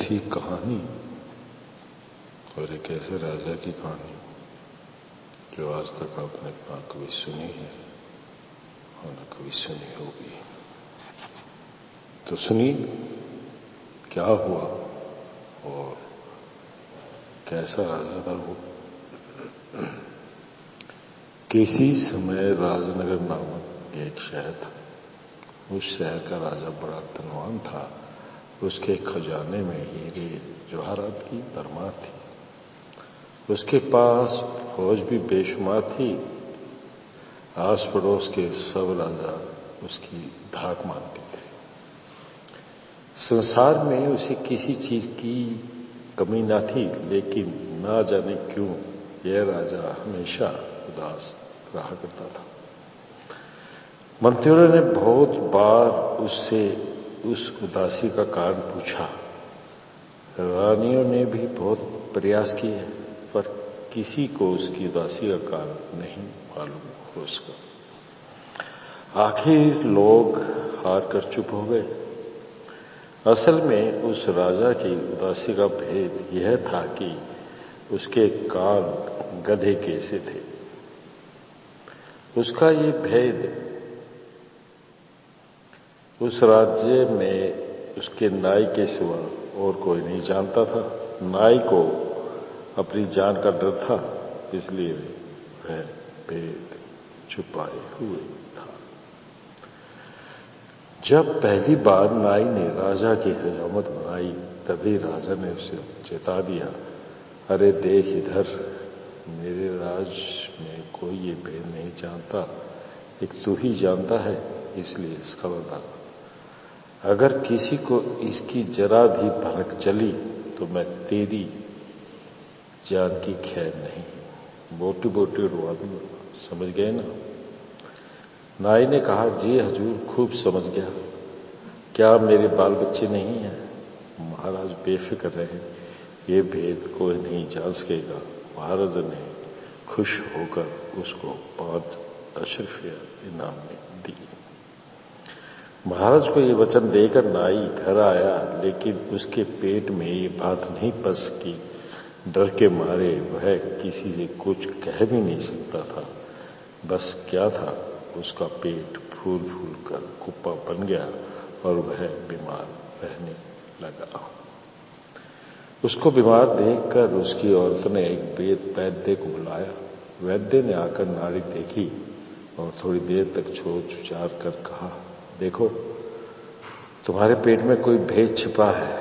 ऐसी कहानी और एक ऐसे राजा की कहानी जो आज तक आपने ना कभी सुनी है और न कभी सुनी होगी। तो सुनिए क्या हुआ और कैसा राजा था वो। किसी समय राजनगर नामक एक शहर था। उस शहर का राजा बड़ा धनवान था। उसके खजाने में हीरे जवाहरात की भरमार थी। उसके पास फौज भी बेशुमार थी। आस पड़ोस के सब राजा उसकी धाक मानते थे। संसार में उसे किसी चीज की कमी ना थी, लेकिन ना जाने क्यों यह राजा हमेशा उदास रहा करता था। मंत्रियों ने बहुत बार उससे उस उदासी का कारण पूछा। रानियों ने भी बहुत प्रयास किए, पर किसी को उसकी उदासी का कारण नहीं मालूम हो सका। आखिर लोग हार कर चुप हो गए। असल में उस राजा की उदासी का भेद यह था कि उसके कान गधे कैसे थे। उसका ये भेद उस राज्य में उसके नाई के सिवा और कोई नहीं जानता था। नाई को अपनी जान का डर था, इसलिए वह भेद छुपाए हुए था। जब पहली बार नाई ने राजा की हजामत बनाई, तभी राजा ने उसे चेता दिया, अरे देख इधर, मेरे राज में कोई ये भेद नहीं जानता, एक तू ही जानता है, इसलिए इसका बता। अगर किसी को इसकी जरा भी भनक चली तो मैं तेरी जान की खैर नहीं, बोटी बोटी उड़वा दूंगा। समझ गए ना? नाई ने कहा, जी हजूर, खूब समझ गया। क्या मेरे बाल बच्चे नहीं हैं? महाराज बेफिक्र रहे, ये भेद कोई नहीं जान सकेगा। महाराज ने खुश होकर उसको 5 अशरफियां इनाम में दी। महाराज को ये वचन देकर नाई घर आया, लेकिन उसके पेट में ये बात नहीं पस सकी। डर के मारे वह किसी से कुछ कह भी नहीं सकता था। बस क्या था, उसका पेट फूल फूल कर कुप्पा बन गया और वह बीमार रहने लगा। उसको बीमार देखकर उसकी औरत ने एक वैद्य को बुलाया। वैद्य ने आकर नाड़ी देखी और थोड़ी देर तक सोच विचार कर कहा, देखो, तुम्हारे पेट में कोई भेद छिपा है,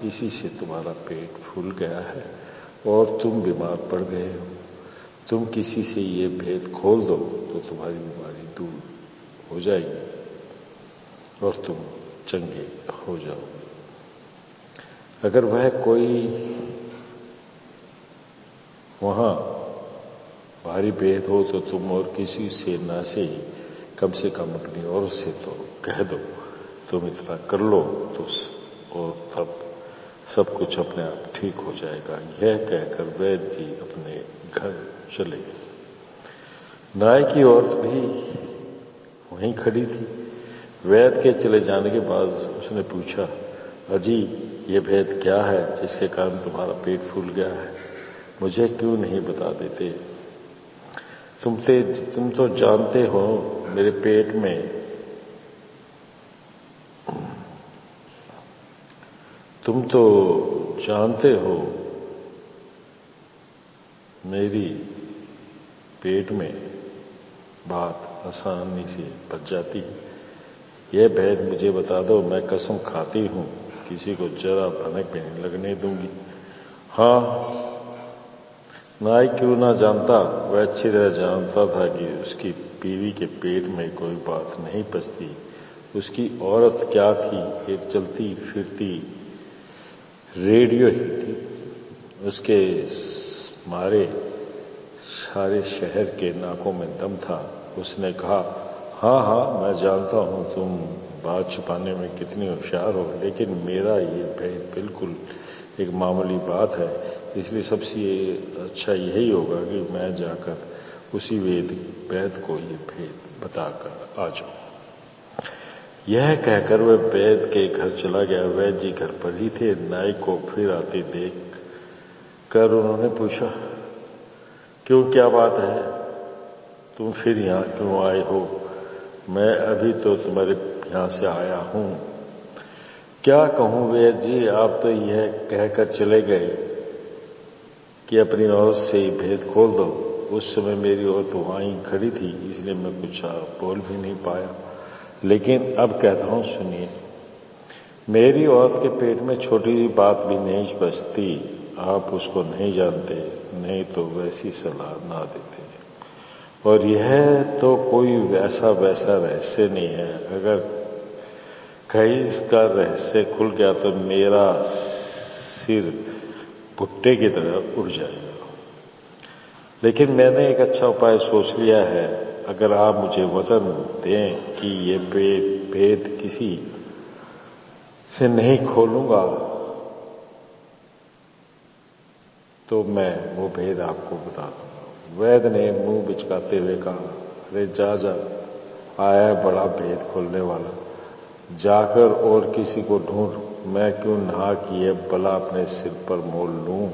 इसी से तुम्हारा पेट फूल गया है और तुम बीमार पड़ गए हो। तुम किसी से ये भेद खोल दो तो तुम्हारी बीमारी दूर हो जाएगी और तुम चंगे हो जाओगे। अगर वह कोई वहां भारी भेद हो तो तुम और किसी से ना से कम से कम अपनी औरत से तो कह दो, तुम इतना कर लो तो और तब सब कुछ अपने आप ठीक हो जाएगा। यह कहकर वैद्य जी अपने घर चले गए। नाई की औरत भी वहीं खड़ी थी। वैद्य के चले जाने के बाद उसने पूछा, अजी ये भेद क्या है जिसके कारण तुम्हारा पेट फूल गया है? मुझे क्यों नहीं बता देते? तुम तो जानते हो मेरे पेट में तुम तो जानते हो मेरी पेट में बात आसानी से पच जाती है। यह भेद मुझे बता दो, मैं कसम खाती हूं किसी को जरा भनक भी नहीं लगने दूंगी। हाँ, नाई क्यों ना जानता, वह अच्छी तरह जानता था कि उसकी बीवी के पेट में कोई बात नहीं पचती। उसकी औरत क्या थी, एक चलती फिरती रेडियो ही थी। उसके मारे सारे शहर के नाकों में दम था। उसने कहा, हाँ हाँ, मैं जानता हूं तुम बात छुपाने में कितनी होशियार हो, लेकिन मेरा ये भेद बिल्कुल एक मामूली बात है, इसलिए सबसे अच्छा यही होगा कि मैं जाकर उसी वैद्य को ये भेद बताकर आ जाऊं। यह कहकर वह वैद्य के घर चला गया। वैद्य जी घर पर ही थे। नाई को फिर आते देख कर उन्होंने पूछा, क्यों, क्या बात है, तुम फिर यहाँ क्यों आए हो? मैं अभी तो तुम्हारे यहाँ से आया हूं। क्या कहूं वैद्य जी, आप तो यह कहकर चले गए कि अपनी औरत से भेद खोल दो। उस समय मेरी औरत वहीं खड़ी थी, इसलिए मैं कुछ बोल भी नहीं पाया। लेकिन अब कहता हूं, सुनिए। मेरी औरत के पेट में छोटी सी बात भी नहीं बचती। आप उसको नहीं जानते, नहीं तो वैसी सलाह ना देते। और यह तो कोई वैसा रहस्य नहीं है। अगर कहीं इसका रहस्य खुल गया तो मेरा सिर भुट्टे की तरह उड़ जाएगा। लेकिन मैंने एक अच्छा उपाय सोच लिया है। अगर आप मुझे वचन दें कि ये भेद किसी से नहीं खोलूंगा तो मैं वो भेद आपको बता दूंगा। वैद्य ने मुंह बिचकाते हुए कहा, अरे जा आया है बड़ा भेद खोलने वाला। जाकर और किसी को ढूंढ। मैं क्यों नहा किए भला अपने सिर पर मोल लूं।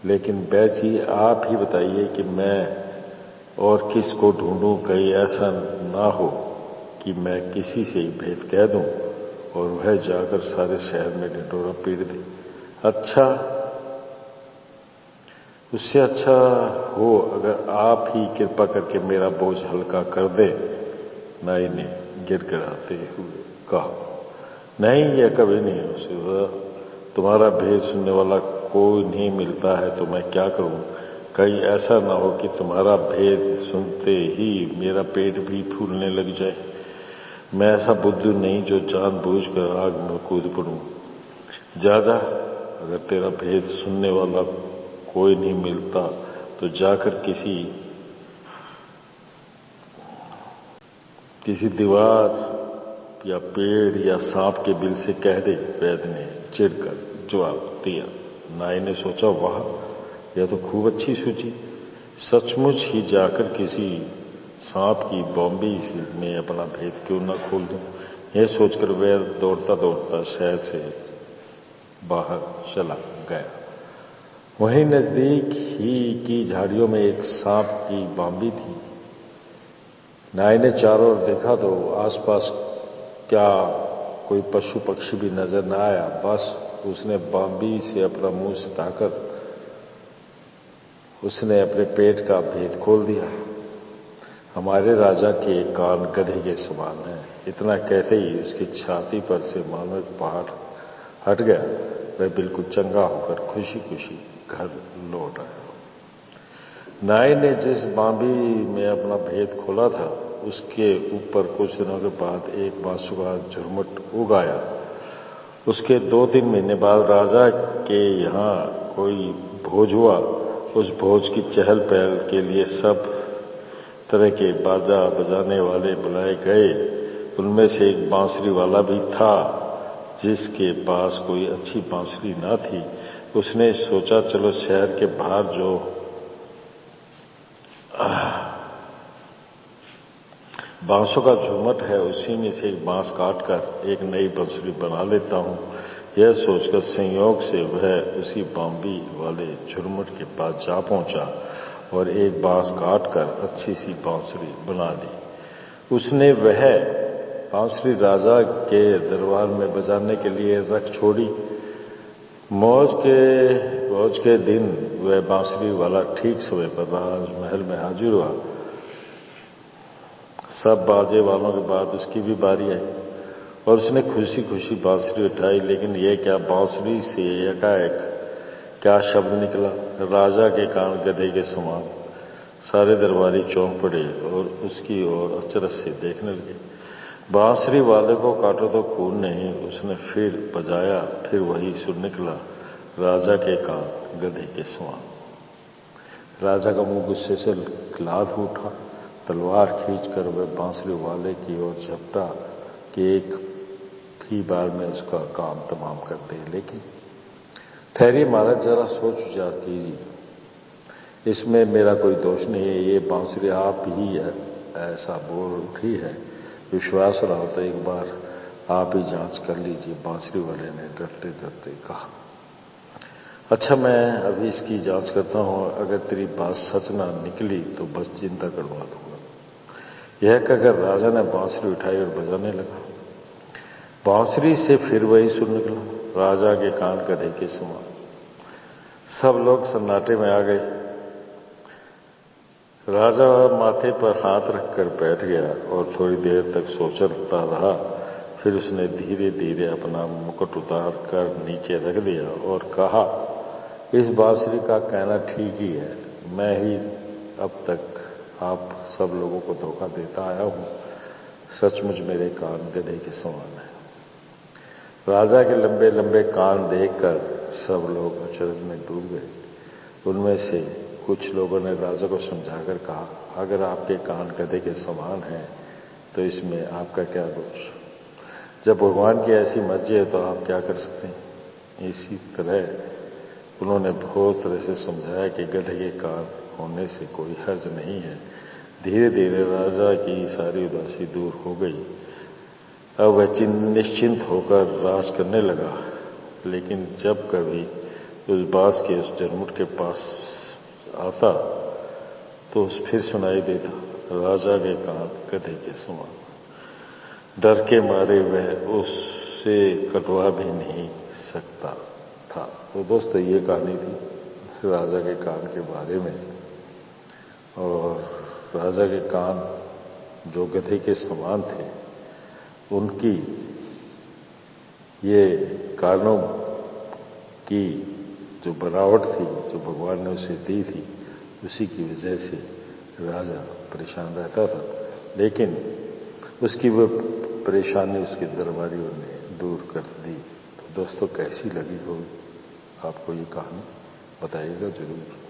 लेकिन वैद्य जी, आप ही बताइए कि मैं और किसको ढूंढूं। कहीं ऐसा ना हो कि मैं किसी से ही भेद कह दूं और वह जाकर सारे शहर में ढिंढोरा पीट दे। अच्छा, उससे अच्छा हो अगर आप ही कृपा करके मेरा बोझ हल्का कर दे। नाई ने गिड़गिड़ाते हुए कहा, नहीं, यह कभी नहीं हो सकता। तुम्हारा भेद सुनने वाला कोई नहीं मिलता है तो मैं क्या करूं। कहीं ऐसा ना हो कि तुम्हारा भेद सुनते ही मेरा पेट भी फूलने लग जाए। मैं ऐसा बुद्धू नहीं जो जानबूझकर आग में कूद पड़ूं। जा अगर तेरा भेद सुनने वाला कोई नहीं मिलता तो जाकर किसी दीवार या पेड़ या सांप के बिल से कह दे। वैद्य ने चिढ़कर जवाब दिया। नाई ने सोचा, वाह, यह तो खूब अच्छी सूझी। सचमुच ही जाकर किसी सांप की बॉम्बी में अपना भेद क्यों ना खोल दूं। यह सोचकर वैद्य दौड़ता दौड़ता शहर से बाहर चला गया। वहीं नजदीक ही की झाड़ियों में एक सांप की बांबी थी। नाई ने चारों ओर देखा तो आसपास क्या कोई पशु पक्षी भी नजर न आया। बस उसने बांबी से अपना मुंह सटाकर उसने अपने पेट का भेद खोल दिया। हमारे राजा के कान गधे के समान है। इतना कहते ही उसकी छाती पर से मानो एक पहाड़ हट गया। वह बिल्कुल चंगा होकर खुशी खुशी घर लौट आया। नाई ने जिस बांबी में अपना भेद खोला था उसके ऊपर कुछ दिनों के बाद एक बांसुरी का झुरमुट उग आया। उसके 2-3 महीने बाद राजा के यहाँ कोई भोज हुआ। उस भोज की चहल पहल के लिए सब तरह के बाजा बजाने वाले बुलाए गए। उनमें से एक बांसुरी वाला भी था। जिसके पास कोई अच्छी बांसुरी ना थी उसने सोचा, चलो शहर के बाहर जो बांसों का झुरमुट है उसी में से एक बांस काटकर एक नई बांसुरी बना लेता हूं। यह सोचकर संयोग से वह उसी बांबी वाले झुरमुट के पास जा पहुंचा और एक बांस काटकर अच्छी सी बांसुरी बना ली। उसने वह बांसुरी राजा के दरबार में बजाने के लिए रख छोड़ी। मौज के दिन वह बांसुरी वाला ठीक समय पर राजमहल में हाजिर हुआ। सब बाजे वालों के बाद उसकी भी बारी आई और उसने खुशी खुशी बांसुरी उठाई। लेकिन यह क्या, बांसुरी से एकाएक क्या शब्द निकला। राजा के कान गधे के समान। सारे दरबारी चौंक पड़े और उसकी ओर अचरज से देखने लगे। बांसुरी वाले को काटो तो खून नहीं। उसने फिर बजाया, फिर वही सुर निकला, राजा के कान गधे के समान। राजा का मुंह गुस्से से लाल हो उठा। तलवार खींचकर वह बांसुरी वाले की ओर झपटा कि एक ही बार में उसका काम तमाम कर दे। लेकिन ठहरिए महाराज, जरा सोच विचार कीजिए। इसमें मेरा कोई दोष नहीं है। ये बांसुरी आप ही ऐसा बोल उठी है विश्वास रहा तो एक बार आप ही जांच कर लीजिए, बांसुरी वाले ने डरते डरते कहा। अच्छा, मैं अभी इसकी जांच करता हूं, अगर तेरी बात सच ना निकली तो बस चिंता करवा दूंगा। यह कहकर राजा ने बांसुरी उठाई और बजाने लगा। बांसुरी से फिर वही सुर निकला, राजा के कान गधे के समान। सब लोग सन्नाटे में आ गए। राजा माथे पर हाथ रखकर बैठ गया और थोड़ी देर तक सोचता रहा। फिर उसने धीरे धीरे अपना मुकुट उतार कर नीचे रख दिया और कहा, इस बांसुरी का कहना ठीक ही है। मैं ही अब तक आप सब लोगों को धोखा देता आया हूं। सचमुच मेरे कान गधे के समान है। राजा के लंबे लंबे कान देखकर सब लोग अचरज में डूब गए। उनमें से कुछ लोगों ने राजा को समझाकर कहा, अगर आपके कान गधे के समान हैं तो इसमें आपका क्या दोष? जब भगवान की ऐसी मर्जी है तो आप क्या कर सकते हैं? इसी तरह उन्होंने बहुत तरह से समझाया कि गधे के कान होने से कोई हर्ज नहीं है। धीरे धीरे राजा की सारी उदासी दूर हो गई। अब वह निश्चिंत होकर राज करने लगा। लेकिन जब कभी उस बांस के उस झरमुट के पास आता तो फिर सुनाई देता, राजा के कान गधे के समान। डर के मारे वह उससे कटवा भी नहीं सकता था। तो दोस्तों, ये कहानी थी राजा के कान के बारे में। और राजा के कान जो गधे के समान थे, उनकी ये कानों की जो बनावट थी, जो भगवान ने उसे दी थी, उसी की वजह से राजा परेशान रहता था। लेकिन उसकी वो परेशानी उसके दरबारियों ने दूर कर दी। तो दोस्तों, कैसी लगी हो आपको ये कहानी? बताइएगा जरूर।